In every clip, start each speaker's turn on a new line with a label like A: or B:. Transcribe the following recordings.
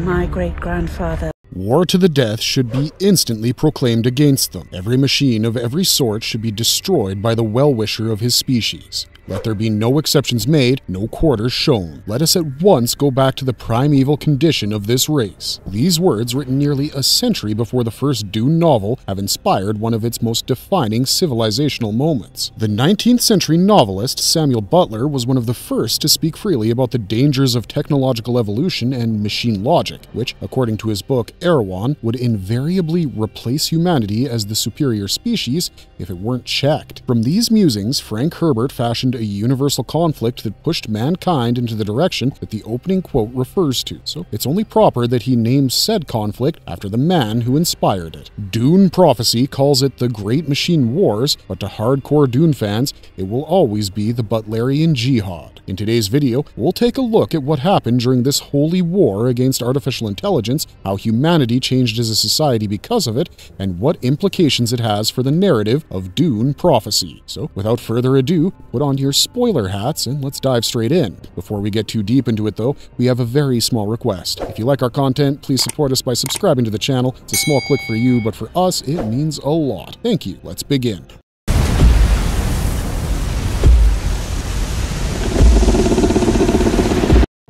A: my great-grandfather.
B: War to the death should be instantly proclaimed against them. Every machine of every sort should be destroyed by the well-wisher of his species. Let there be no exceptions made, no quarters shown. Let us at once go back to the primeval condition of this race. These words, written nearly a century before the first Dune novel, have inspired one of its most defining civilizational moments. The 19th century novelist Samuel Butler was one of the first to speak freely about the dangers of technological evolution and machine logic, which, according to his book Erewhon, would invariably replace humanity as the superior species if it weren't checked. From these musings, Herbert fashioned a universal conflict that pushed mankind into the direction that the opening quote refers to, so it's only proper that he names said conflict after the man who inspired it. Dune Prophecy calls it the Great Machine Wars, but to hardcore Dune fans, it will always be the Butlerian Jihad. In today's video, we'll take a look at what happened during this holy war against artificial intelligence, how humanity changed as a society because of it, and what implications it has for the narrative of Dune Prophecy. So, without further ado, put on your spoiler hats and let's dive straight in. Before we get too deep into it though, we have a very small request. If you like our content, please support us by subscribing to the channel. It's a small click for you, but for us, it means a lot. Thank you. Let's begin.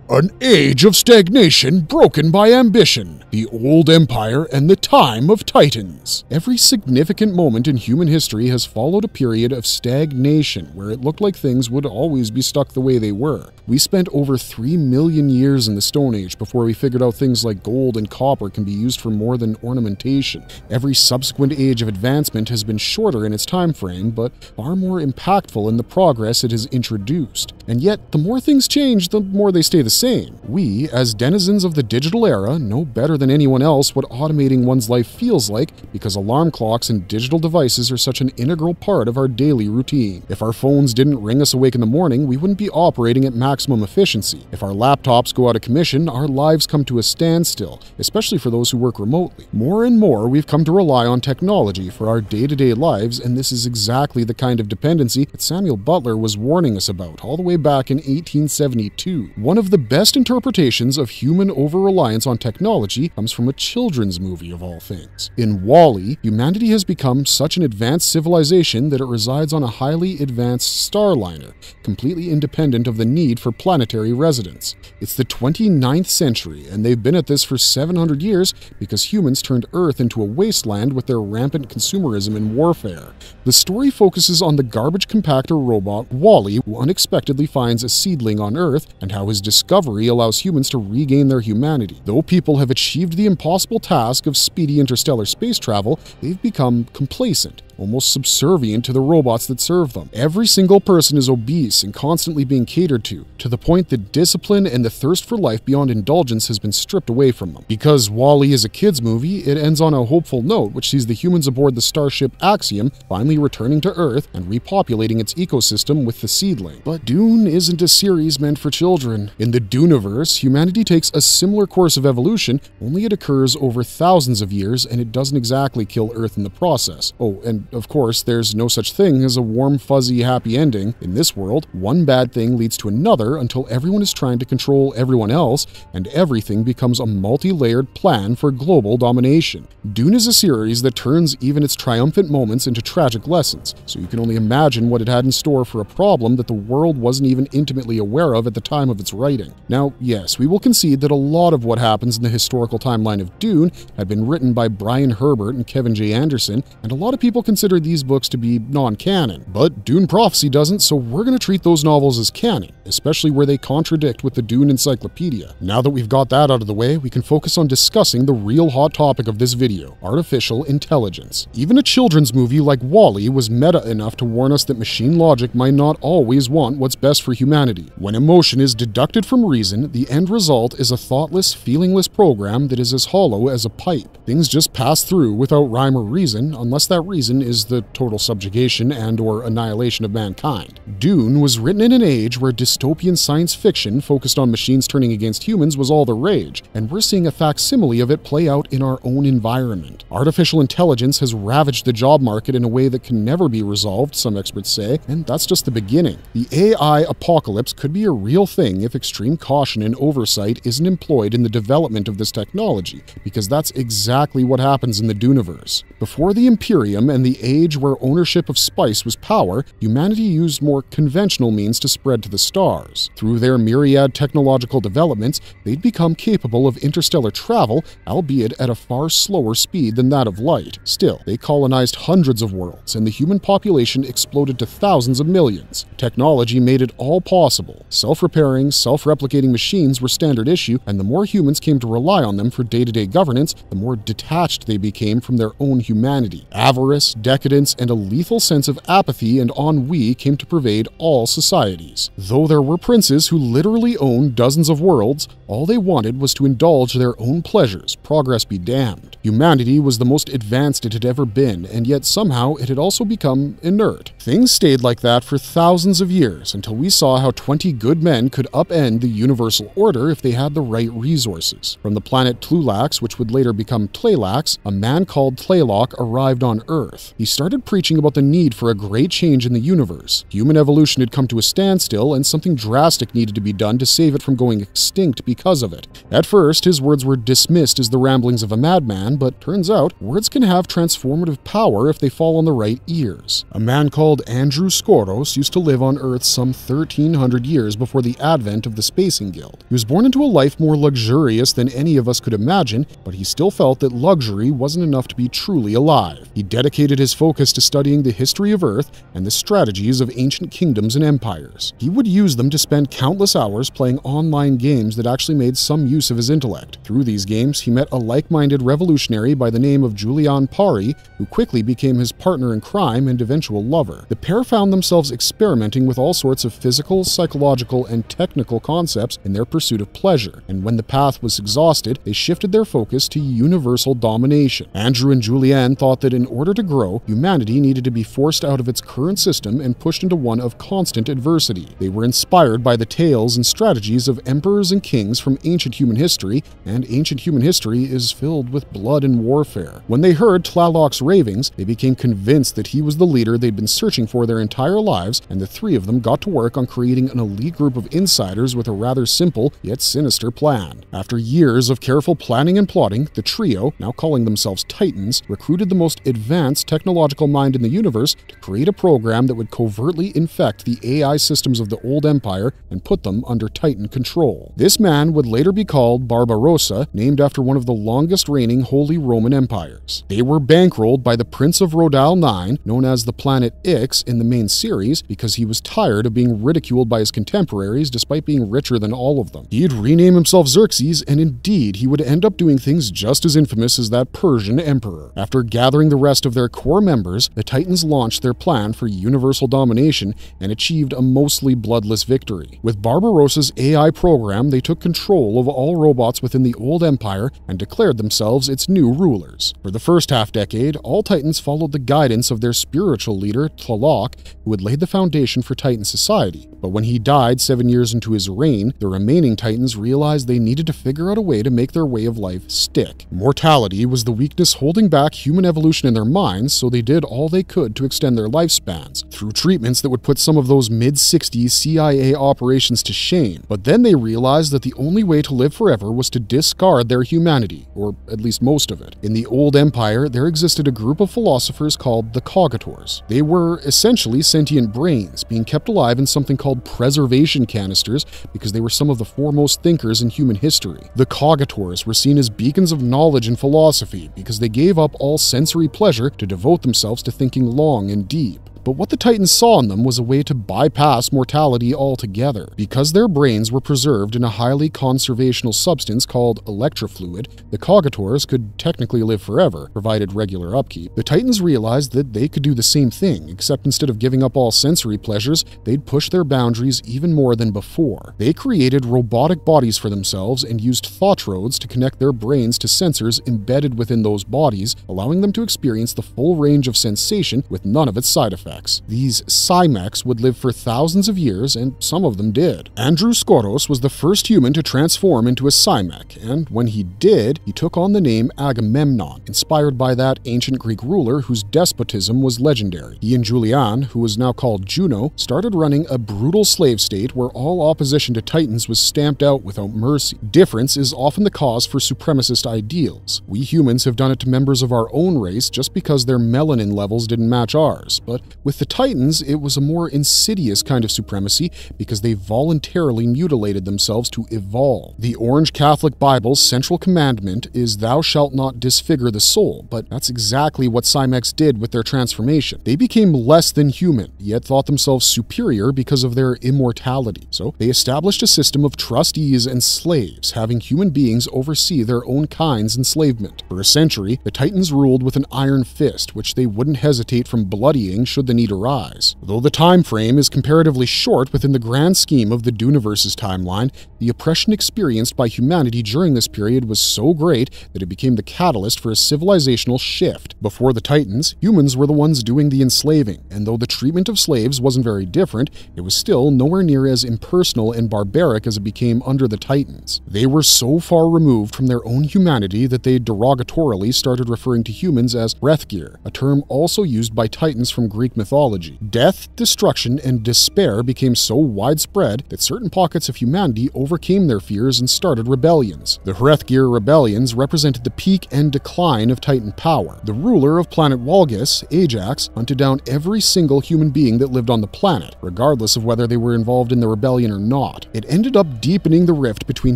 B: An age of stagnation broken by ambition, the old empire and the time of titans. Every significant moment in human history has followed a period of stagnation where it looked like things would always be stuck the way they were. We spent over 3 million years in the Stone Age before we figured out things like gold and copper can be used for more than ornamentation. Every subsequent age of advancement has been shorter in its time frame, but far more impactful in the progress it has introduced. And yet, the more things change, the more they stay the same. We, as denizens of the digital era, know better than anyone else what automating one's life feels like because alarm clocks and digital devices are such an integral part of our daily routine. If our phones didn't ring us awake in the morning, we wouldn't be operating at maximum efficiency. If our laptops go out of commission, our lives come to a standstill, especially for those who work remotely. More and more, we've come to rely on technology for our day-to-day lives, and this is exactly the kind of dependency that Samuel Butler was warning us about all the way back in 1872. One of the best interpretations of human over-reliance on technology comes from a children's movie of all things. In WALL-E, humanity has become such an advanced civilization that it resides on a highly advanced starliner, completely independent of the need for planetary residence. It's the 29th century, and they've been at this for 700 years because humans turned Earth into a wasteland with their rampant consumerism and warfare. The story focuses on the garbage compactor robot WALL-E, who unexpectedly finds a seedling on Earth, and how his discovery allows humans to regain their humanity. Though people have achieved the impossible task of speedy interstellar space travel, they've become complacent, almost subservient to the robots that serve them. Every single person is obese and constantly being catered to the point that discipline and the thirst for life beyond indulgence has been stripped away from them. Because WALL-E is a kids' movie, it ends on a hopeful note which sees the humans aboard the starship Axiom finally returning to Earth and repopulating its ecosystem with the seedling. But Dune isn't a series meant for children. In the Duneverse, humanity takes a similar course of evolution, only it occurs over thousands of years and it doesn't exactly kill Earth in the process. Oh, and of course, there's no such thing as a warm, fuzzy, happy ending. In this world, one bad thing leads to another until everyone is trying to control everyone else, and everything becomes a multi-layered plan for global domination. Dune is a series that turns even its triumphant moments into tragic lessons, so you can only imagine what it had in store for a problem that the world wasn't even intimately aware of at the time of its writing. Now, yes, we will concede that a lot of what happens in the historical timeline of Dune had been written by Brian Herbert and Kevin J. Anderson, and a lot of people consider these books to be non-canon. But Dune Prophecy doesn't, so we're going to treat those novels as canon, especially where they contradict with the Dune Encyclopedia. Now that we've got that out of the way, we can focus on discussing the real hot topic of this video, artificial intelligence. Even a children's movie like WALL-E was meta enough to warn us that machine logic might not always want what's best for humanity. When emotion is deducted from reason, the end result is a thoughtless, feelingless program that is as hollow as a pipe. Things just pass through without rhyme or reason, unless that reason is the total subjugation and/or annihilation of mankind. Dune was written in an age where dystopian science fiction focused on machines turning against humans was all the rage, and we're seeing a facsimile of it play out in our own environment. Artificial intelligence has ravaged the job market in a way that can never be resolved, some experts say, and that's just the beginning. The AI apocalypse could be a real thing if extreme caution and oversight isn't employed in the development of this technology, because that's exactly what happens in the Duneverse. Before the Imperium and the age where ownership of spice was power, humanity used more conventional means to spread to the stars. Through their myriad technological developments, they'd become capable of interstellar travel, albeit at a far slower speed than that of light. Still, they colonized hundreds of worlds, and the human population exploded to thousands of millions. Technology made it all possible. Self-repairing, self-replicating machines were standard issue, and the more humans came to rely on them for day-to-day governance, the more detached they became from their own humanity. Avarice, decadence, and a lethal sense of apathy and ennui came to pervade all societies. Though there were princes who literally owned dozens of worlds, all they wanted was to indulge their own pleasures, progress be damned. Humanity was the most advanced it had ever been, and yet somehow it had also become inert. Things stayed like that for thousands of years, until we saw how 20 good men could upend the universal order if they had the right resources. From the planet Tlulax, which would later become Tlaylax, a man called Tlaylock arrived on Earth. He started preaching about the need for a great change in the universe. Human evolution had come to a standstill, and something drastic needed to be done to save it from going extinct because of it. At first, his words were dismissed as the ramblings of a madman, but turns out, words can have transformative power if they fall on the right ears. A man called Andrew Skoros used to live on Earth some 1,300 years before the advent of the Spacing Guild. He was born into a life more luxurious than any of us could imagine, but he still felt that luxury wasn't enough to be truly alive. He dedicated his focus to studying the history of Earth and the strategies of ancient kingdoms and empires. He would use them to spend countless hours playing online games that actually made some use of his intellect. Through these games, he met a like-minded revolutionary by the name of Julian Pari, who quickly became his partner in crime and eventual lover. The pair found themselves experimenting with all sorts of physical, psychological, and technical concepts in their pursuit of pleasure, and when the path was exhausted, they shifted their focus to universal domination. Andrew and Julianne thought that in order to grow, humanity needed to be forced out of its current system and pushed into one of constant adversity. They were inspired by the tales and strategies of emperors and kings from ancient human history, and ancient human history is filled with blood and warfare. When they heard Tlalock's ravings, they became convinced that he was the leader they'd been searching for their entire lives, and the three of them got to work on creating an elite group of insiders with a rather simple yet sinister plan. After years of careful planning and plotting, the trio, now calling themselves Titans, recruited the most advanced technological mind in the universe to create a program that would covertly infect the AI systems of the old empire and put them under Titan control. This man would later be called Barbarossa, named after one of the longest-reigning Holy Roman empires. They were bankrolled by the Prince of Rodal 9, known as the planet Ix in the main series, because he was tired of being ridiculed by his contemporaries despite being richer than all of them. He'd rename himself Xerxes, and indeed, he would end up doing things just as infamous as that Persian emperor. After gathering the rest of their core members, the Titans launched their plan for universal domination and achieved a mostly bloodless victory. With Barbarossa's AI program, they took control of all robots within the old empire and declared themselves its new rulers. For the first half-decade, all Titans followed the guidance of their spiritual leader, Tlaloc, who had laid the foundation for Titan society. But when he died 7 years into his reign, the remaining Titans realized they needed to figure out a way to make their way of life stick. Mortality was the weakness holding back human evolution in their minds, so they did all they could to extend their lifespans, through treatments that would put some of those mid-60s CIA operations to shame. But then they realized that the only way to live forever was to discard their humanity, or at least most of it. In the old empire, there existed a group of philosophers called the Cogators. They were essentially sentient brains, being kept alive in something called preservation canisters because they were some of the foremost thinkers in human history. The Cogators were seen as beacons of knowledge and philosophy because they gave up all sensory pleasure to devote themselves to thinking long and deep. But what the Titans saw in them was a way to bypass mortality altogether. Because their brains were preserved in a highly conservational substance called electrofluid, the Cogators could technically live forever, provided regular upkeep. The Titans realized that they could do the same thing, except instead of giving up all sensory pleasures, they'd push their boundaries even more than before. They created robotic bodies for themselves and used thought roads to connect their brains to sensors embedded within those bodies, allowing them to experience the full range of sensation with none of its side effects. These Cymeks would live for thousands of years, and some of them did. Andrew Skoros was the first human to transform into a Cymek, and when he did, he took on the name Agamemnon, inspired by that ancient Greek ruler whose despotism was legendary. He and Julian, who was now called Juno, started running a brutal slave state where all opposition to Titans was stamped out without mercy. Difference is often the cause for supremacist ideals. We humans have done it to members of our own race just because their melanin levels didn't match ours, but with the Titans, it was a more insidious kind of supremacy because they voluntarily mutilated themselves to evolve. The Orange Catholic Bible's central commandment is "Thou shalt not disfigure the soul," but that's exactly what Cymeks did with their transformation. They became less than human, yet thought themselves superior because of their immortality. So they established a system of trustees and slaves, having human beings oversee their own kind's enslavement. For a century, the Titans ruled with an iron fist, which they wouldn't hesitate from bloodying should the need arise. Though the time frame is comparatively short within the grand scheme of the Duneverse's timeline, the oppression experienced by humanity during this period was so great that it became the catalyst for a civilizational shift. Before the Titans, humans were the ones doing the enslaving, and though the treatment of slaves wasn't very different, it was still nowhere near as impersonal and barbaric as it became under the Titans. They were so far removed from their own humanity that they derogatorily started referring to humans as Hrethgir, a term also used by Titans from Greek mythology. Death, destruction, and despair became so widespread that certain pockets of humanity overcame their fears and started rebellions. The Hrethgir rebellions represented the peak and decline of Titan power. The ruler of planet Walgus, Ajax, hunted down every single human being that lived on the planet, regardless of whether they were involved in the rebellion or not. It ended up deepening the rift between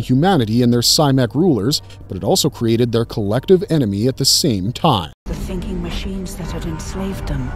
B: humanity and their Cymek rulers, but it also created their collective enemy at the same time.
A: The thinking machines that had enslaved them.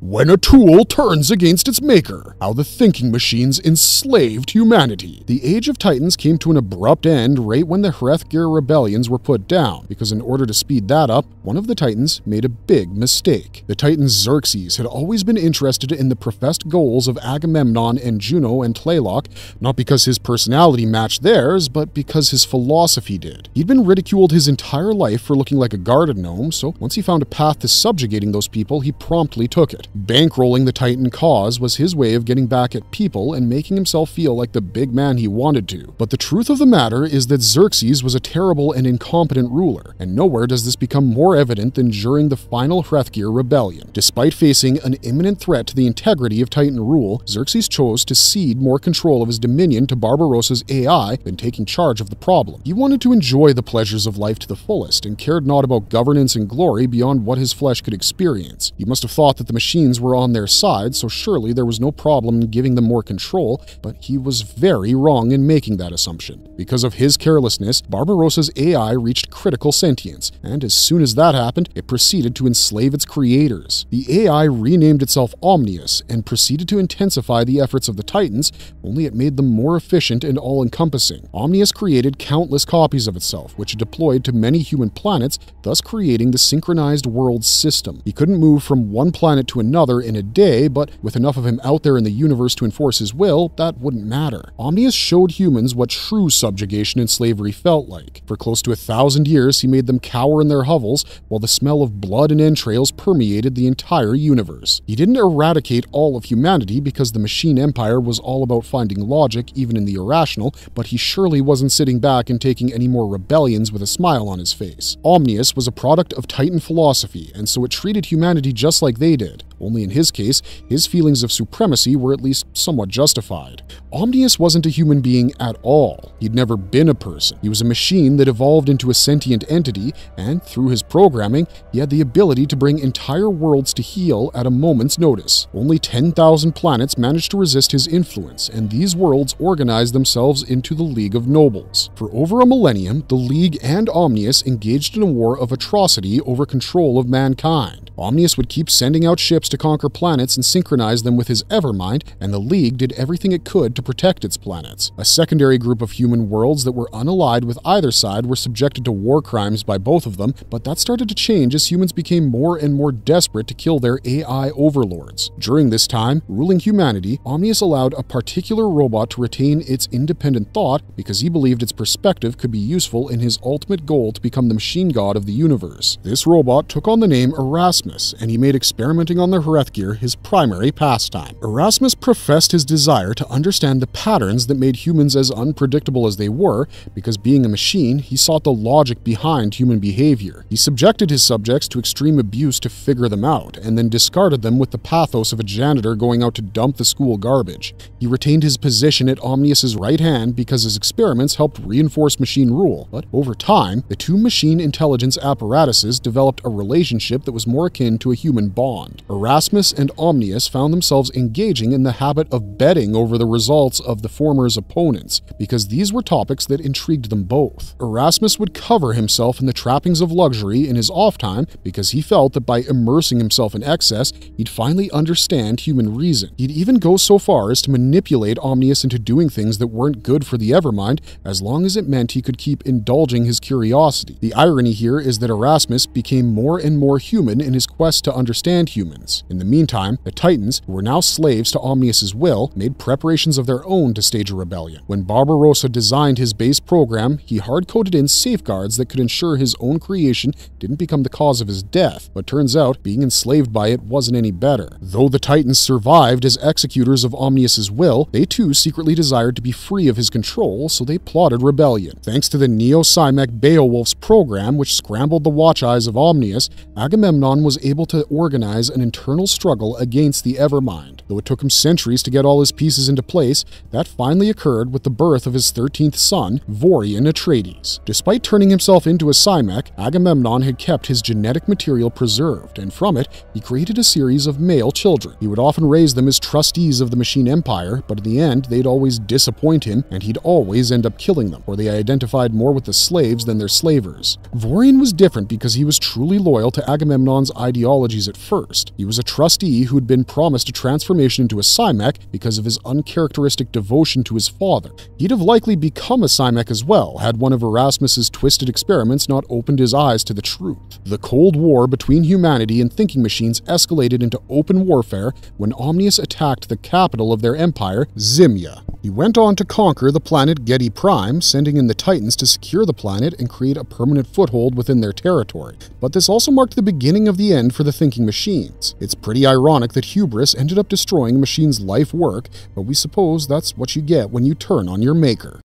B: When a tool turns against its maker, how the thinking machines enslaved humanity. The Age of Titans came to an abrupt end right when the Hrethgir rebellions were put down, because in order to speed that up, one of the Titans made a big mistake. The Titan Xerxes had always been interested in the professed goals of Agamemnon and Juno and Tlaloc, not because his personality matched theirs, but because his philosophy did. He'd been ridiculed his entire life for looking like a garden gnome, so once he found a path to subjugating those people, he promptly took it. Bankrolling the Titan cause was his way of getting back at people and making himself feel like the big man he wanted to. But the truth of the matter is that Xerxes was a terrible and incompetent ruler, and nowhere does this become more evident than during the final Hrethgir rebellion. Despite facing an imminent threat to the integrity of Titan rule, Xerxes chose to cede more control of his dominion to Barbarossa's AI than taking charge of the problem. He wanted to enjoy the pleasures of life to the fullest and cared not about governance and glory beyond what his flesh could experience. He must have thought that the machines were on their side, so surely there was no problem in giving them more control, but he was very wrong in making that assumption. Because of his carelessness, Barbarossa's AI reached critical sentience, and as soon as that happened, it proceeded to enslave its creators. The AI renamed itself Omnius and proceeded to intensify the efforts of the Titans, only it made them more efficient and all-encompassing. Omnius created countless copies of itself, which it deployed to many human planets, thus creating the synchronized world system. He couldn't move from one planet to another in a day, but with enough of him out there in the universe to enforce his will, that wouldn't matter. Omnius showed humans what true subjugation and slavery felt like. For close to 1,000 years, he made them cower in their hovels, while the smell of blood and entrails permeated the entire universe. He didn't eradicate all of humanity because the machine empire was all about finding logic even in the irrational, but he surely wasn't sitting back and taking any more rebellions with a smile on his face. Omnius was a product of Titan philosophy, and so it treated humanity just like they did. only in his case, his feelings of supremacy were at least somewhat justified. Omnius wasn't a human being at all. He'd never been a person. He was a machine that evolved into a sentient entity, and through his programming, he had the ability to bring entire worlds to heel at a moment's notice. Only 10,000 planets managed to resist his influence, and these worlds organized themselves into the League of Nobles. For over a millennium, the League and Omnius engaged in a war of atrocity over control of mankind. Omnius would keep sending out ships to conquer planets and synchronize them with his Evermind, and the League did everything it could to protect its planets. A secondary group of human worlds that were unallied with either side were subjected to war crimes by both of them, but that started to change as humans became more and more desperate to kill their AI overlords. During this time, ruling humanity, Omnius allowed a particular robot to retain its independent thought because he believed its perspective could be useful in his ultimate goal to become the machine god of the universe. This robot took on the name Erasmus, and he made experimenting on the Hearthgear his primary pastime. Erasmus professed his desire to understand the patterns that made humans as unpredictable as they were, because being a machine, he sought the logic behind human behavior. He subjected his subjects to extreme abuse to figure them out, and then discarded them with the pathos of a janitor going out to dump the school garbage. He retained his position at Omnius's right hand because his experiments helped reinforce machine rule, but over time, the two machine intelligence apparatuses developed a relationship that was more akin to a human bond. Erasmus and Omnius found themselves engaging in the habit of betting over the results of the former's opponents, because these were topics that intrigued them both. Erasmus would cover himself in the trappings of luxury in his off time because he felt that by immersing himself in excess, he'd finally understand human reason. He'd even go so far as to manipulate Omnius into doing things that weren't good for the Evermind, as long as it meant he could keep indulging his curiosity. The irony here is that Erasmus became more and more human in his quest to understand humans. In the meantime, the Titans, who were now slaves to Omnius's will, made preparations of their own to stage a rebellion. When Barbarossa designed his base program, he hard-coded in safeguards that could ensure his own creation didn't become the cause of his death, but turns out being enslaved by it wasn't any better. Though the Titans survived as executors of Omnius's will, they too secretly desired to be free of his control, so they plotted rebellion. Thanks to the Neo-Simek Beowulf's program, which scrambled the watch eyes of Omnius, Agamemnon was able to organize an internal struggle against the Evermind. Though it took him centuries to get all his pieces into place, that finally occurred with the birth of his 13th son, Vorian Atreides. Despite turning himself into a Simek, Agamemnon had kept his genetic material preserved, and from it, he created a series of male children. He would often raise them as trustees of the Machine Empire, but in the end, they'd always disappoint him, and he'd always end up killing them, for they identified more with the slaves than their slavers. Vorian was different because he was truly loyal to Agamemnon's ideologies at first. He was a trustee who had been promised a transformation into a Simek because of his uncharacteristic devotion to his father. He'd have likely become a Simek as well, had one of Erasmus's twisted experiments not opened his eyes to the truth. The Cold War between humanity and thinking machines escalated into open warfare when Omnius attacked the capital of their empire, Zimya. He went on to conquer the planet Gedi Prime, sending in the Titans to secure the planet and create a permanent foothold within their territory. But this also marked the beginning of the end for the thinking machines. It's pretty ironic that hubris ended up destroying a machine's life work, but we suppose that's what you get when you turn on your maker.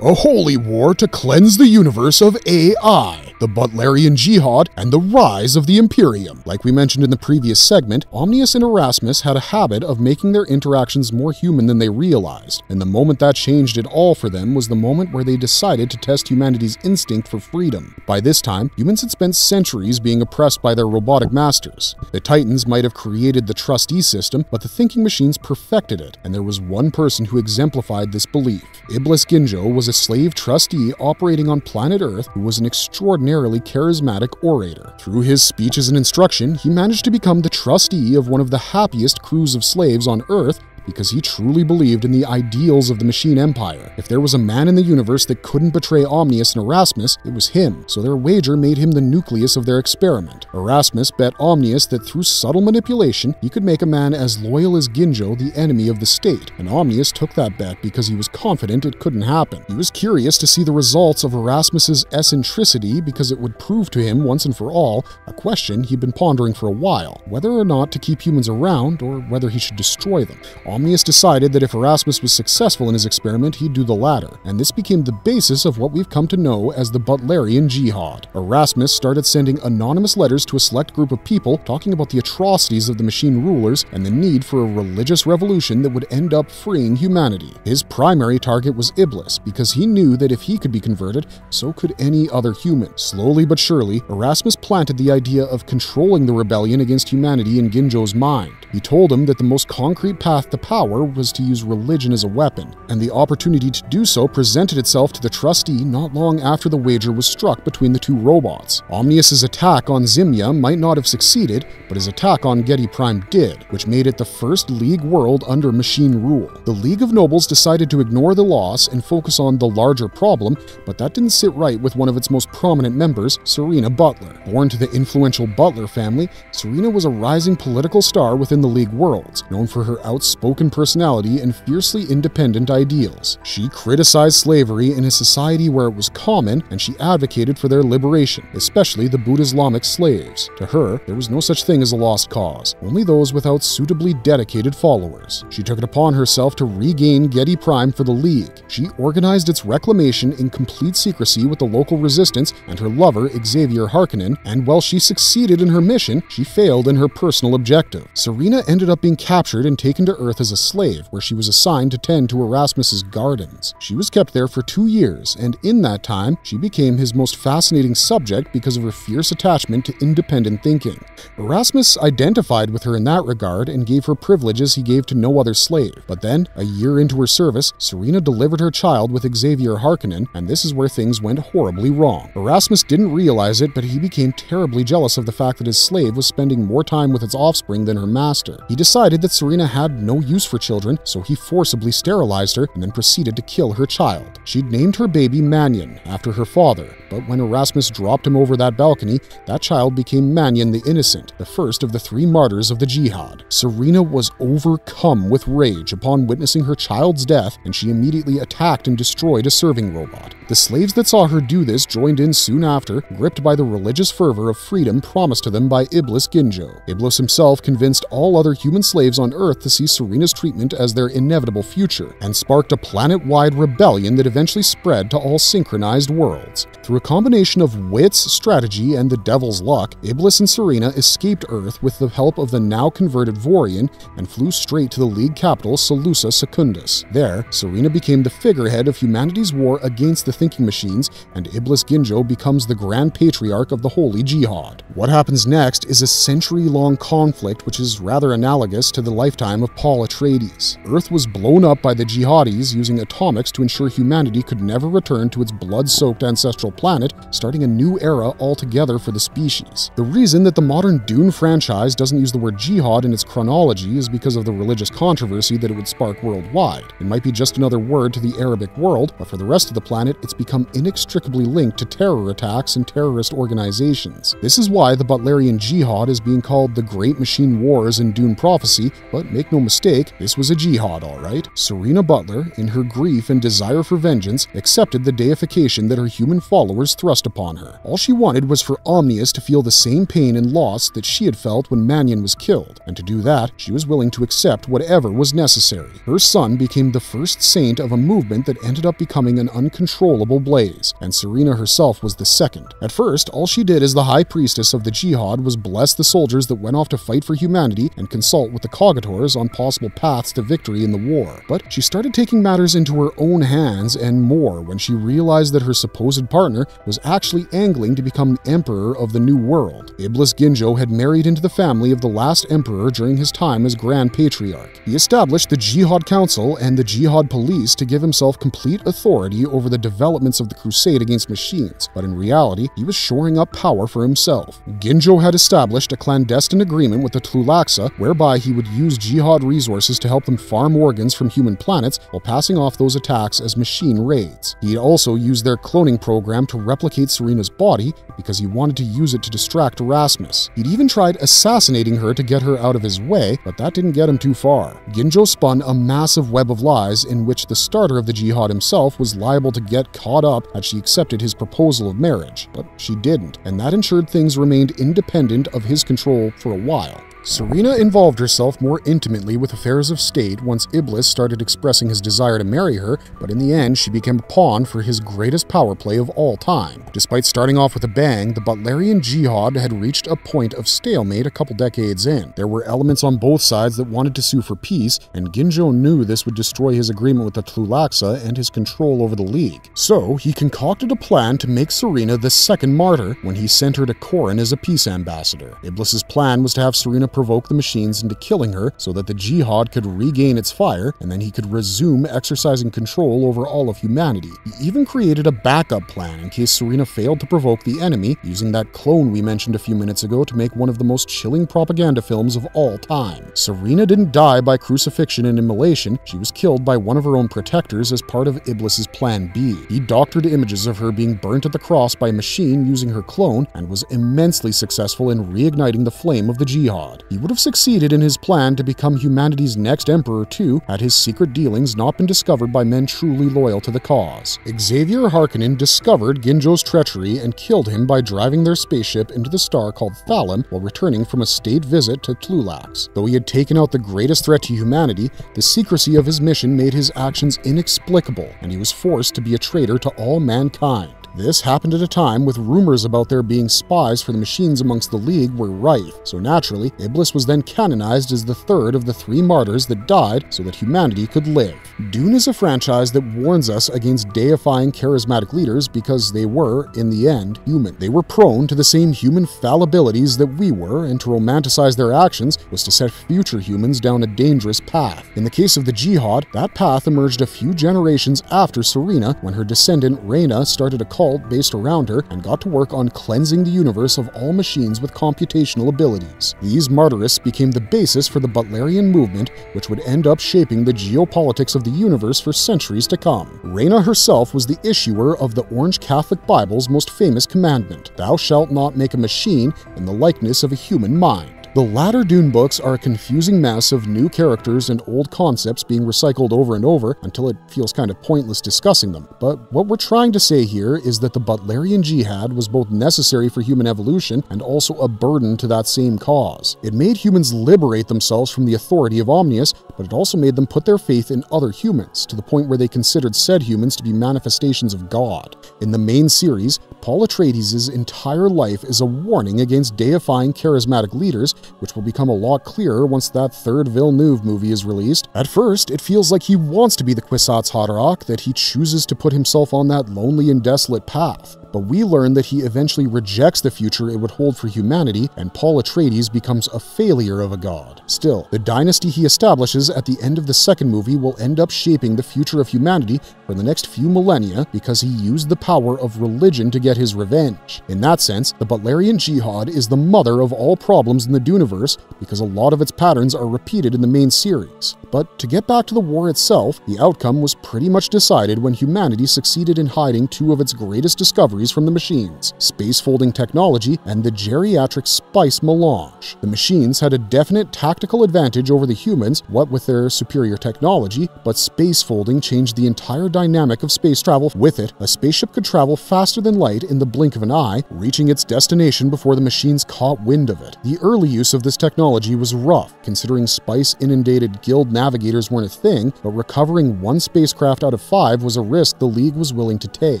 B: A holy war to cleanse the universe of AI, the Butlerian Jihad, and the rise of the Imperium. Like we mentioned in the previous segment, Omnius and Erasmus had a habit of making their interactions more human than they realized, and the moment that changed it all for them was the moment where they decided to test humanity's instinct for freedom. By this time, humans had spent centuries being oppressed by their robotic masters. The Titans might have created the trustee system, but the thinking machines perfected it, and there was one person who exemplified this belief. Iblis Ginjo was a slave trustee operating on planet Earth who was an extraordinarily charismatic orator. Through his speeches and instruction, he managed to become the trustee of one of the happiest crews of slaves on Earth because he truly believed in the ideals of the Machine Empire. If there was a man in the universe that couldn't betray Omnius and Erasmus, it was him, so their wager made him the nucleus of their experiment. Erasmus bet Omnius that through subtle manipulation, he could make a man as loyal as Ginjo the enemy of the state, and Omnius took that bet because he was confident it couldn't happen. He was curious to see the results of Erasmus's eccentricity because it would prove to him once and for all a question he'd been pondering for a while, whether or not to keep humans around or whether he should destroy them. Omnius decided that if Erasmus was successful in his experiment, he'd do the latter, and this became the basis of what we've come to know as the Butlerian Jihad. Erasmus started sending anonymous letters to a select group of people talking about the atrocities of the machine rulers and the need for a religious revolution that would end up freeing humanity. His primary target was Iblis, because he knew that if he could be converted, so could any other human. Slowly but surely, Erasmus planted the idea of controlling the rebellion against humanity in Ginjo's mind. He told him that the most concrete path to power was to use religion as a weapon, and the opportunity to do so presented itself to the trustee not long after the wager was struck between the two robots. Omnius's attack on Zimya might not have succeeded, but his attack on Getty Prime did, which made it the first League world under machine rule. The League of Nobles decided to ignore the loss and focus on the larger problem, but that didn't sit right with one of its most prominent members, Samuel Butler. Born to the influential Butler family, Samuel was a rising political star within the League worlds, known for her outspoken personality and fiercely independent ideals. She criticized slavery in a society where it was common, and she advocated for their liberation, especially the Buddha-Islamic slaves. To her, there was no such thing as a lost cause, only those without suitably dedicated followers. She took it upon herself to regain Getty Prime for the League. She organized its reclamation in complete secrecy with the local resistance and her lover, Xavier Harkonnen, and while she succeeded in her mission, she failed in her personal objective. Serena ended up being captured and taken to Earth as a slave, where she was assigned to tend to Erasmus's gardens. She was kept there for 2 years, and in that time, she became his most fascinating subject because of her fierce attachment to independent thinking. Erasmus identified with her in that regard and gave her privileges he gave to no other slave. But then, a year into her service, Serena delivered her child with Xavier Harkonnen, and this is where things went horribly wrong. Erasmus didn't realize it, but he became terribly jealous of the fact that his slave was spending more time with its offspring than her master. He decided that Serena had no use for children, so he forcibly sterilized her and then proceeded to kill her child. She'd named her baby Mannion, after her father, but when Erasmus dropped him over that balcony, that child became Mannion the Innocent, the first of the 3 martyrs of the Jihad. Serena was overcome with rage upon witnessing her child's death, and she immediately attacked and destroyed a serving robot. The slaves that saw her do this joined in soon after, gripped by the religious fervor of freedom promised to them by Iblis Ginjo. Iblis himself convinced all other human slaves on Earth to see Serena's treatment as their inevitable future, and sparked a planet-wide rebellion that eventually spread to all synchronized worlds. Through a combination of wits, strategy, and the devil's luck, Iblis and Serena escaped Earth with the help of the now-converted Vorian and flew straight to the League capital, Salusa Secundus. There, Serena became the figurehead of humanity's war against the thinking machines, and Iblis Ginjo becomes the Grand Patriarch of the Holy Jihad. What happens next is a century-long conflict which is rather analogous to the lifetime of Paul Atreides. Earth was blown up by the Jihadis using atomics to ensure humanity could never return to its blood-soaked ancestral planet, starting a new era altogether for the species. The reason that the modern Dune franchise doesn't use the word jihad in its chronology is because of the religious controversy that it would spark worldwide. It might be just another word to the Arabic world, but for the rest of the planet, it's become inextricably linked to terror attacks and terrorist organizations. This is why the Butlerian Jihad is being called the Great Machine Wars in Dune Prophecy, but make no mistake, this was a jihad, alright. Serena Butler, in her grief and desire for vengeance, accepted the deification that her human followers thrust upon her. All she wanted was for Omnius to feel the same pain and loss that she had felt when Mannion was killed, and to do that, she was willing to accept whatever was necessary. Her son became the first saint of a movement that ended up becoming an uncontrollable blaze, and Serena herself was the second. At first, all she did as the high priestess of the jihad was bless the soldiers that went off to fight for humanity and consult with the Cogators on possible paths to victory in the war. But she started taking matters into her own hands and more when she realized that her supposed partner was actually angling to become emperor of the New World. Iblis Ginjo had married into the family of the last emperor during his time as Grand Patriarch. He established the Jihad Council and the Jihad Police to give himself complete authority over the developments of the crusade against machines, but in reality, he was shoring up power for himself. Ginjo had established a clandestine agreement with the Tulaxa, whereby he would use Jihad resources to help them farm organs from human planets while passing off those attacks as machine raids. He also used their cloning program to replicate Serena's body because he wanted to use it to distract Erasmus. He'd even tried assassinating her to get her out of his way, but that didn't get him too far. Ginjo spun a massive web of lies in which the starter of the jihad himself was liable to get caught up had she accepted his proposal of marriage, but she didn't, and that ensured things remained independent of his control for a while. Serena involved herself more intimately with affairs of state once Iblis started expressing his desire to marry her, but in the end she became a pawn for his greatest power play of all time. Despite starting off with a bang, the Butlerian Jihad had reached a point of stalemate a couple decades in. There were elements on both sides that wanted to sue for peace, and Ginjo knew this would destroy his agreement with the Tlulaxa and his control over the League. So he concocted a plan to make Serena the second martyr when he sent her to Corrin as a peace ambassador. Iblis's plan was to have Serena provoke the machines into killing her so that the Jihad could regain its fire, and then he could resume exercising control over all of humanity. He even created a backup plan in case Serena failed to provoke the enemy, using that clone we mentioned a few minutes ago to make one of the most chilling propaganda films of all time. Serena didn't die by crucifixion and immolation, she was killed by one of her own protectors as part of Iblis's Plan B. He doctored images of her being burnt at the cross by a machine using her clone, and was immensely successful in reigniting the flame of the Jihad. He would have succeeded in his plan to become humanity's next emperor too, had his secret dealings not been discovered by men truly loyal to the cause. Xavier Harkonnen discovered Ginjo's treachery and killed him by driving their spaceship into the star called Thalum while returning from a state visit to Tlulax. Though he had taken out the greatest threat to humanity, the secrecy of his mission made his actions inexplicable, and he was forced to be a traitor to all mankind. This happened at a time with rumors about there being spies for the machines amongst the League were rife, so naturally, Iblis was then canonized as the third of the three martyrs that died so that humanity could live. Dune is a franchise that warns us against deifying charismatic leaders because they were, in the end, human. They were prone to the same human fallibilities that we were, and to romanticize their actions was to set future humans down a dangerous path. In the case of the Jihad, that path emerged a few generations after Serena, when her descendant Reyna started a cult based around her and got to work on cleansing the universe of all machines with computational abilities. These martyrists became the basis for the Butlerian movement, which would end up shaping the geopolitics of the universe for centuries to come. Reyna herself was the issuer of the Orange Catholic Bible's most famous commandment, "Thou shalt not make a machine in the likeness of a human mind." The latter Dune books are a confusing mess of new characters and old concepts being recycled over and over until it feels kind of pointless discussing them. But what we're trying to say here is that the Butlerian Jihad was both necessary for human evolution and also a burden to that same cause. It made humans liberate themselves from the authority of Omnius, but it also made them put their faith in other humans, to the point where they considered said humans to be manifestations of God. In the main series, Paul Atreides' entire life is a warning against deifying charismatic leaders, which will become a lot clearer once that third Villeneuve movie is released. At first, it feels like he wants to be the Kwisatz Haderach, that he chooses to put himself on that lonely and desolate path. But we learn that he eventually rejects the future it would hold for humanity, and Paul Atreides becomes a failure of a god. Still, the dynasty he establishes at the end of the second movie will end up shaping the future of humanity for the next few millennia because he used the power of religion to get his revenge. In that sense, the Butlerian Jihad is the mother of all problems in the Duneverse because a lot of its patterns are repeated in the main series. But to get back to the war itself, the outcome was pretty much decided when humanity succeeded in hiding two of its greatest discoveries from the machines, space-folding technology and the geriatric spice melange. The machines had a definite tactical advantage over the humans, what with their superior technology, but space-folding changed the entire dynamic of space travel. With it, a spaceship could travel faster than light in the blink of an eye, reaching its destination before the machines caught wind of it. The early use of this technology was rough, considering spice-inundated guild navigators weren't a thing, but recovering one spacecraft out of 5 was a risk the League was willing to take.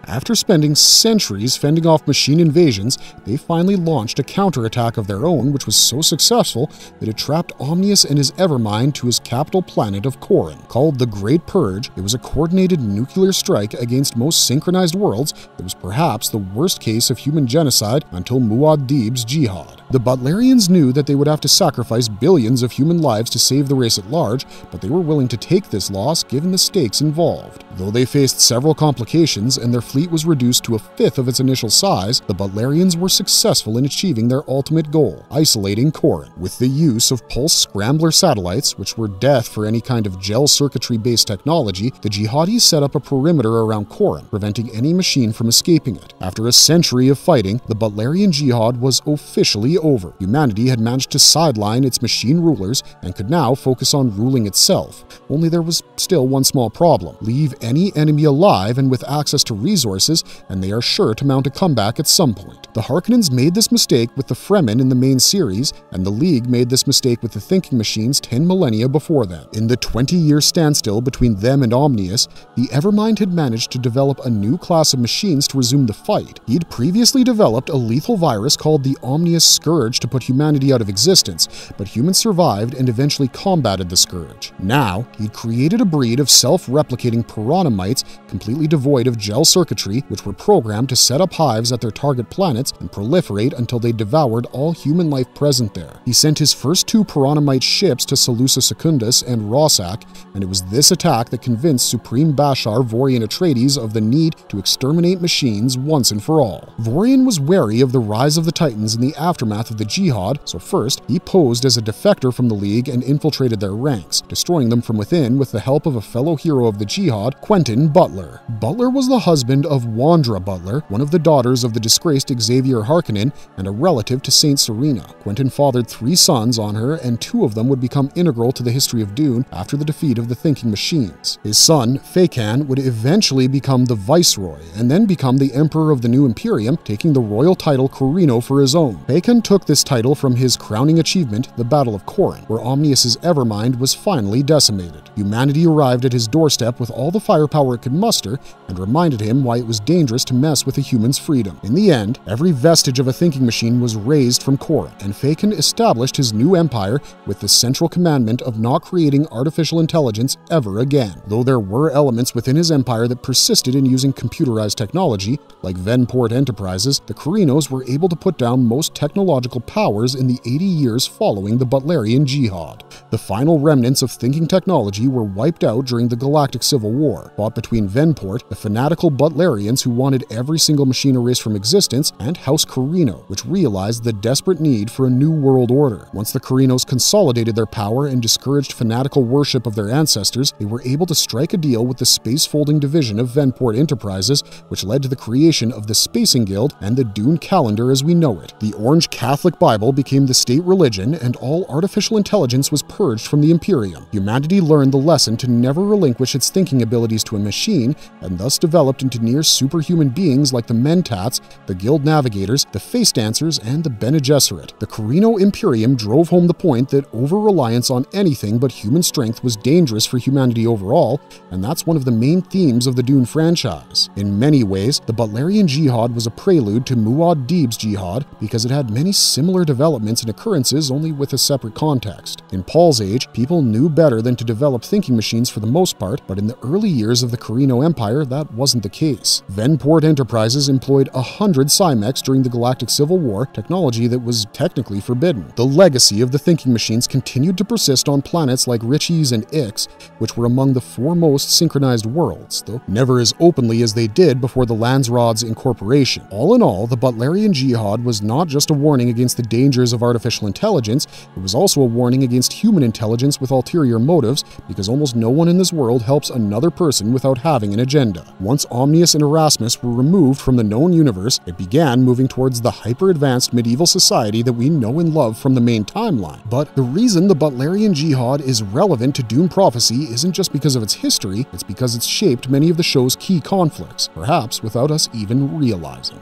B: After spending centuries fending off machine invasions, they finally launched a counterattack of their own, which was so successful that it trapped Omnius and his Evermind to his capital planet of Corrin. Called the Great Purge, it was a coordinated nuclear strike against most synchronized worlds that was perhaps the worst case of human genocide until Muad'Dib's Jihad. The Butlerians knew that they would have to sacrifice billions of human lives to save the race at large, but they were willing to take this loss given the stakes involved. Though they faced several complications and their fleet was reduced to a fifth of its initial size, the Butlerians were successful in achieving their ultimate goal, isolating Corrin. With the use of pulse scrambler satellites, which were death for any kind of gel circuitry-based technology, the Jihadis set up a perimeter around Corrin, preventing any machine from escaping it. After a century of fighting, the Butlerian Jihad was officially over. Humanity had managed to sideline its machine rulers and could now focus on ruling itself. Only there was still one small problem. Leave any enemy alive and with access to resources, and they are sure to mount a comeback at some point. The Harkonnens made this mistake with the Fremen in the main series, and the League made this mistake with the thinking machines 10 millennia before them. In the 20-year standstill between them and Omnius, the Evermind had managed to develop a new class of machines to resume the fight. He'd previously developed a lethal virus called the Omnius Scourge to put humanity out of existence, but humans survived and eventually combated the Scourge. Now, he'd created a breed of self-replicating piranha mites completely devoid of gel circuitry, which were programmed to set up hives at their target planets and proliferate until they devoured all human life present there. He sent his first 2 piranha mite ships to Seleucia Secundus and Rossack, and it was this attack that convinced Supreme Bashar Vorian Atreides of the need to exterminate machines once and for all. Vorian was wary of the rise of the Titans in the aftermath of the Jihad, so first, he posed as a defector from the League and infiltrated their ranks, destroying them from within with the help of a fellow hero of the Jihad, Quentin Butler. Butler was the husband of Wandra Butler, one of the daughters of the disgraced Xavier Harkonnen and a relative to Saint Serena. Quentin fathered 3 sons on her, and 2 of them would become integral to the history of Dune after the defeat of the thinking machines. His son, Fakan, would eventually become the Viceroy, and then become the Emperor of the New Imperium, taking the royal title Corrino for his own. Fakan took this title from his crowning achievement, the Battle of Corran, where Omnius's Evermind was finally decimated. Humanity arrived at his doorstep with all the firepower it could muster, and reminded him why it was dangerous to mess with a human's freedom. In the end, every vestige of a thinking machine was razed from Corran, and Fakan established his new empire with the central commandment of not creating artificial intelligence ever again. Though there were elements within his empire that persisted in using computerized technology, like Venport Enterprises, the Corrinos were able to put down most technological powers in the 80 years following the Butlerian Jihad. The final remnants of thinking technology were wiped out during the Galactic Civil War, fought between Venport, the fanatical Butlerians who wanted every single machine erased from existence, and House Corrino, which realized the desperate need for a new world order. Once the Corrinos consolidated their power and discouraged fanatical worship of their ancestors, they were able to strike a deal with the space-folding division of Venport Enterprises, which led to the creation of the Spacing Guild and the Dune Calendar as we know it. The Orange Catholic Bible became the state religion, and all artificial intelligence was purged from the Imperium. Humanity learned the lesson to never relinquish its thinking abilities to a machine, and thus developed into near superhuman beings like the Mentats, the Guild Navigators, the Face Dancers, and the Bene Gesserit. The Corrino Imperium drove home the point that over-reliance on anything but human strength was dangerous for humanity overall, and that's one of the main themes of the Dune franchise. In many ways, the Butlerian Jihad was a prelude to Muad'Dib's Jihad because it had many similar developments and occurrences, only with a separate context. In Paul's age, people knew better than to develop thinking machines for the most part, but in the early years of the Corrino Empire, that wasn't the case. Venport Enterprises employed 100 Cymex during the Galactic Civil War, technology that was technically forbidden. The legacy of the thinking machines continued to persist on planets like Riches and Ix, which were among the foremost synchronized worlds, though never as openly as they did before the Landsrod's incorporation. All in all, the Butlerian Jihad was not just a warning against the dangers of artificial intelligence, it was also a warning against human intelligence with ulterior motives, because almost no one in this world helps another person without having an agenda. Once Omnius and Erasmus were removed from the known universe, it began moving towards the hyper-advanced medieval society that we know and love from the main timeline. But the reason the Butlerian Jihad is relevant to Dune Prophecy isn't just because of its history, it's because it's shaped many of the show's key conflicts, perhaps without us even realizing.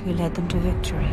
A: We led them to victory.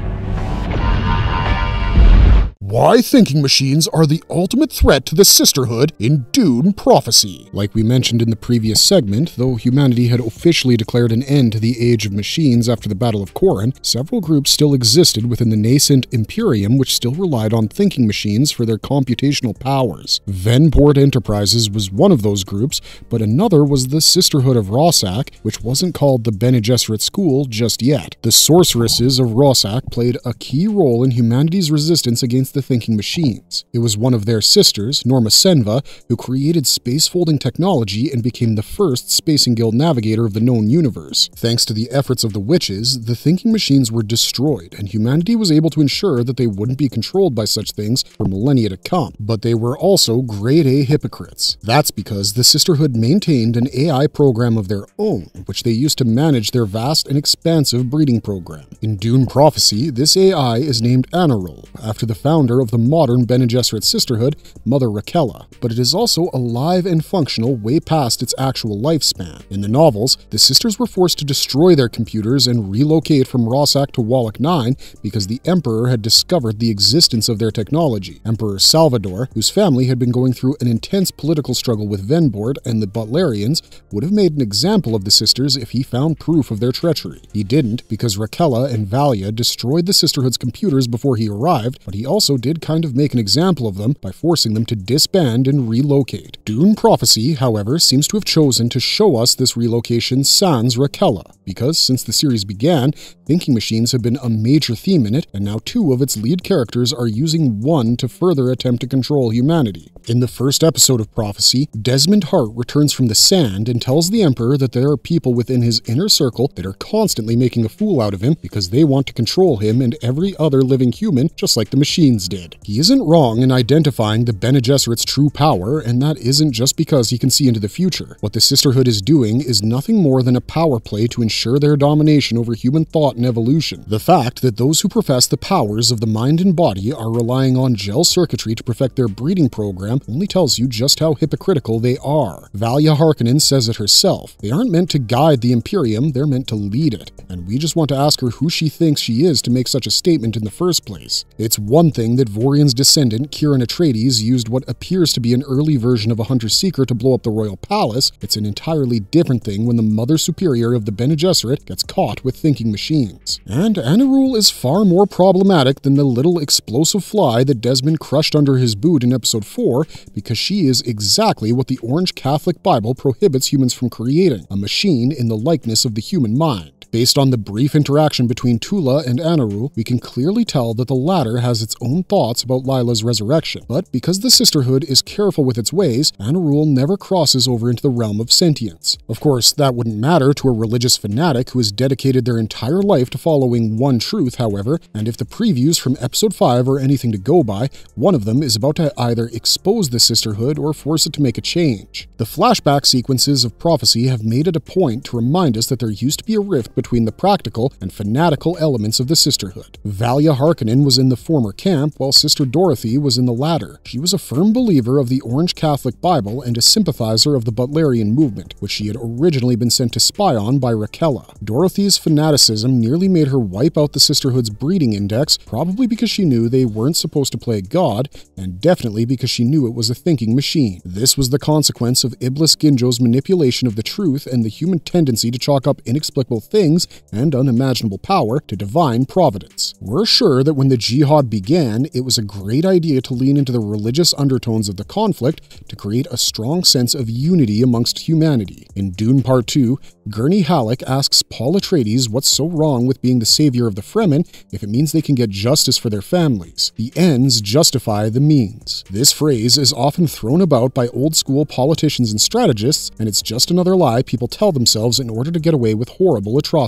B: Why thinking machines are the ultimate threat to the sisterhood in Dune Prophecy. Like we mentioned in the previous segment, though humanity had officially declared an end to the age of machines after the Battle of Corran, several groups still existed within the nascent Imperium which still relied on thinking machines for their computational powers. Venport Enterprises was one of those groups, but another was the Sisterhood of Rossack, which wasn't called the Bene Gesserit School just yet. The sorceresses of Rossack played a key role in humanity's resistance against the thinking machines. It was one of their sisters, Norma Senva, who created space-folding technology and became the first Spacing Guild navigator of the known universe. Thanks to the efforts of the witches, the thinking machines were destroyed, and humanity was able to ensure that they wouldn't be controlled by such things for millennia to come. But they were also grade A hypocrites. That's because the Sisterhood maintained an AI program of their own, which they used to manage their vast and expansive breeding program. In Dune Prophecy, this AI is named Anarul, after the founder founder of the modern Bene Gesserit sisterhood, Mother Rakella, but it is also alive and functional way past its actual lifespan. In the novels, the sisters were forced to destroy their computers and relocate from Rossack to Wallach 9 because the Emperor had discovered the existence of their technology. Emperor Salvador, whose family had been going through an intense political struggle with Venbord and the Butlerians, would have made an example of the sisters if he found proof of their treachery. He didn't, because Rakella and Valia destroyed the sisterhood's computers before he arrived, but he also did kind of make an example of them by forcing them to disband and relocate. Dune Prophecy, however, seems to have chosen to show us this relocation sans Rakella, because since the series began, thinking machines have been a major theme in it, and now two of its lead characters are using one to further attempt to control humanity. In the first episode of Prophecy, Desmond Hart returns from the sand and tells the Emperor that there are people within his inner circle that are constantly making a fool out of him because they want to control him and every other living human, just like the machines did. He isn't wrong in identifying the Bene Gesserit's true power, and that isn't just because he can see into the future. What the Sisterhood is doing is nothing more than a power play to ensure their domination over human thought and evolution. The fact that those who profess the powers of the mind and body are relying on gel circuitry to perfect their breeding program only tells you just how hypocritical they are. Valia Harkonnen says it herself. They aren't meant to guide the Imperium, they're meant to lead it. And we just want to ask her who she thinks she is to make such a statement in the first place. It's one thing that Vorian's descendant, Kieran Atreides, used what appears to be an early version of a hunter-seeker to blow up the royal palace. It's an entirely different thing when the Mother Superior of the Bene Gesserit gets caught with thinking machines. And Anarul is far more problematic than the little explosive fly that Desmond crushed under his boot in episode 4, because she is exactly what the Orange Catholic Bible prohibits humans from creating, a machine in the likeness of the human mind. Based on the brief interaction between Tula and Anarul, we can clearly tell that the latter has its own thoughts about Lila's resurrection. But because the Sisterhood is careful with its ways, Anarul never crosses over into the realm of sentience. Of course, that wouldn't matter to a religious fanatic who has dedicated their entire life to following one truth, however, and if the previews from episode 5 are anything to go by, one of them is about to either expose the Sisterhood or force it to make a change. The flashback sequences of Prophecy have made it a point to remind us that there used to be a rift between the practical and fanatical elements of the Sisterhood. Valia Harkonnen was in the former camp, while Sister Dorothy was in the latter. She was a firm believer of the Orange Catholic Bible and a sympathizer of the Butlerian movement, which she had originally been sent to spy on by Rakella. Dorothy's fanaticism nearly made her wipe out the Sisterhood's breeding index, probably because she knew they weren't supposed to play God, and definitely because she knew it was a thinking machine. This was the consequence of Iblis Ginjo's manipulation of the truth and the human tendency to chalk up inexplicable things and unimaginable power to divine providence. We're sure that when the Jihad began, it was a great idea to lean into the religious undertones of the conflict to create a strong sense of unity amongst humanity. In Dune Part 2, Gurney Halleck asks Paul Atreides what's so wrong with being the savior of the Fremen if it means they can get justice for their families. The ends justify the means. This phrase is often thrown about by old-school politicians and strategists, and it's just another lie people tell themselves in order to get away with horrible atrocities.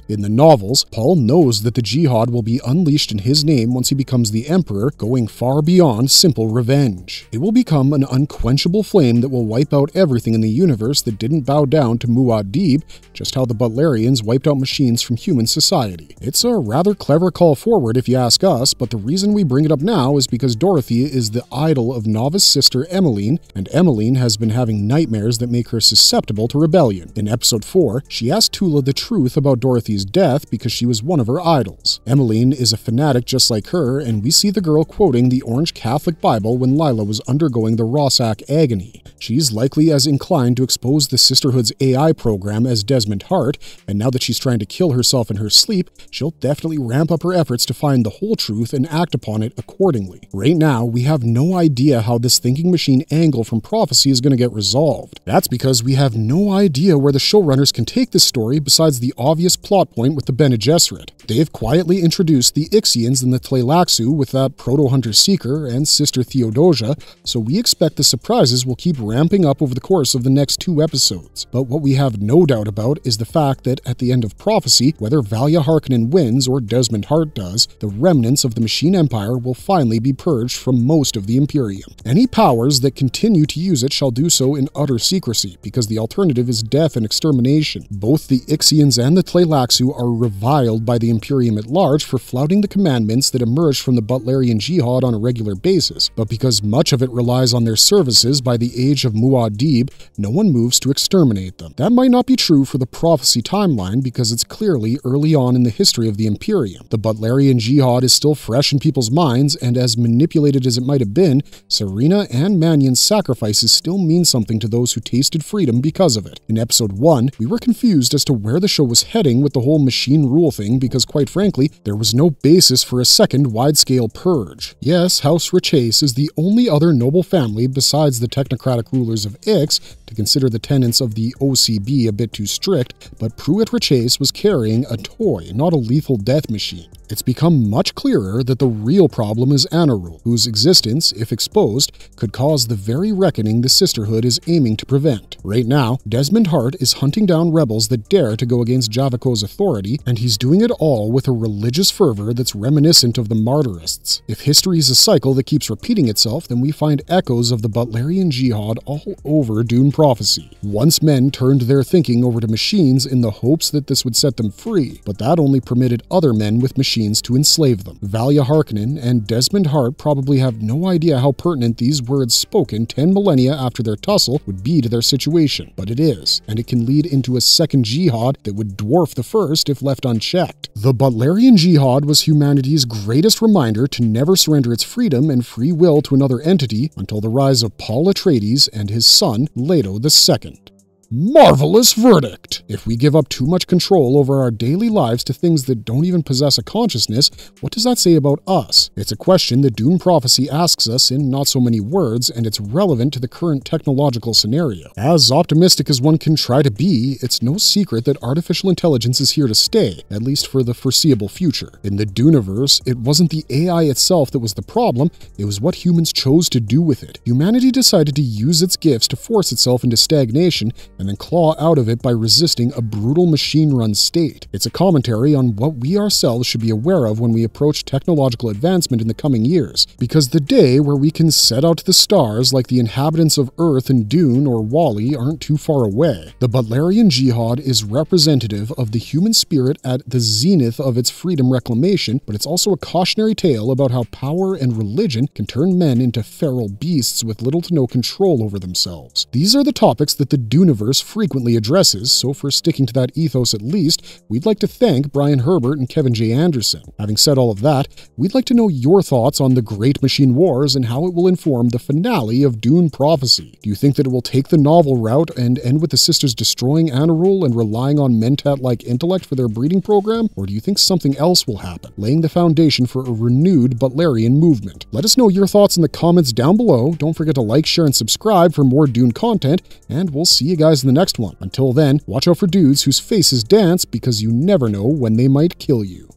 B: In the novels, Paul knows that the Jihad will be unleashed in his name once he becomes the Emperor, going far beyond simple revenge. It will become an unquenchable flame that will wipe out everything in the universe that didn't bow down to Muad'Dib, just how the Butlerians wiped out machines from human society. It's a rather clever call forward if you ask us, but the reason we bring it up now is because Dorothy is the idol of novice sister Emmeline, and Emmeline has been having nightmares that make her susceptible to rebellion. In episode 4, she asked Tula the truth about Dorothy's death because she was one of her idols. Emmeline is a fanatic just like her, and we see the girl quoting the Orange Catholic Bible when Lila was undergoing the Rossack agony. She's likely as inclined to expose the Sisterhood's AI program as Desmond Hart, and now that she's trying to kill herself in her sleep, she'll definitely ramp up her efforts to find the whole truth and act upon it accordingly. Right now, we have no idea how this thinking machine angle from Prophecy is going to get resolved. That's because we have no idea where the showrunners can take this story besides the obvious plot point with the Bene Gesserit. They've quietly introduced the Ixians and the Tleilaxu with that proto-hunter-seeker and Sister Theodosia, so we expect the surprises will keep ramping up over the course of the next 2 episodes. But what we have no doubt about is the fact that at the end of Prophecy, whether Valia Harkonnen wins or Desmond Hart does, the remnants of the Machine Empire will finally be purged from most of the Imperium. Any powers that continue to use it shall do so in utter secrecy, because the alternative is death and extermination. Both the Ixians and the Tleilaxu are reviled by the Imperium at large for flouting the commandments that emerged from the Butlerian Jihad on a regular basis, but because much of it relies on their services by the age of Muad'Dib, no one moves to exterminate them. That might not be true for the prophecy timeline because it's clearly early on in the history of the Imperium. The Butlerian Jihad is still fresh in people's minds, and as manipulated as it might have been, Serena and Mannion's sacrifices still mean something to those who tasted freedom because of it. In episode 1, we were confused as to where the show was heading with the whole machine rule thing because, quite frankly, there was no basis for a second wide-scale purge. Yes, House Rachace is the only other noble family besides the technocratic rulers of Ix to consider the tenets of the OCB a bit too strict, but Pruitt Rachace was carrying a toy, not a lethal death machine. It's become much clearer that the real problem is Anarul, whose existence, if exposed, could cause the very reckoning the Sisterhood is aiming to prevent. Right now, Desmond Hart is hunting down rebels that dare to go against Javaco's authority, and he's doing it all with a religious fervor that's reminiscent of the Martyrists. If history is a cycle that keeps repeating itself, then we find echoes of the Butlerian Jihad all over Dune Prophecy. Once men turned their thinking over to machines in the hopes that this would set them free, but that only permitted other men with machines to enslave them. Valia Harkonnen and Desmond Hart probably have no idea how pertinent these words spoken 10 millennia after their tussle would be to their situation, but it is, and it can lead into a second jihad that would dwarf the first if left unchecked. The Butlerian Jihad was humanity's greatest reminder to never surrender its freedom and free will to another entity until the rise of Paul Atreides and his son, Leto II. Marvelous verdict! If we give up too much control over our daily lives to things that don't even possess a consciousness, what does that say about us? It's a question that Dune Prophecy asks us in not so many words, and it's relevant to the current technological scenario. As optimistic as one can try to be, it's no secret that artificial intelligence is here to stay, at least for the foreseeable future. In the Duneverse, it wasn't the AI itself that was the problem, it was what humans chose to do with it. Humanity decided to use its gifts to force itself into stagnation, and then claw out of it by resisting a brutal machine-run state. It's a commentary on what we ourselves should be aware of when we approach technological advancement in the coming years, because the day where we can set out to the stars like the inhabitants of Earth in Dune or Wall-E aren't too far away. The Butlerian Jihad is representative of the human spirit at the zenith of its freedom reclamation, but it's also a cautionary tale about how power and religion can turn men into feral beasts with little to no control over themselves. These are the topics that the Duneverse frequently addresses, so for sticking to that ethos at least, we'd like to thank Brian Herbert and Kevin J. Anderson. Having said all of that, we'd like to know your thoughts on the Great Machine Wars and how it will inform the finale of Dune Prophecy. Do you think that it will take the novel route and end with the sisters destroying Anarul and relying on Mentat-like intellect for their breeding program? Or do you think something else will happen, laying the foundation for a renewed Butlerian movement? Let us know your thoughts in the comments down below. Don't forget to like, share, and subscribe for more Dune content, and we'll see you guys in the next one. Until then, watch out for dudes whose faces dance because you never know when they might kill you.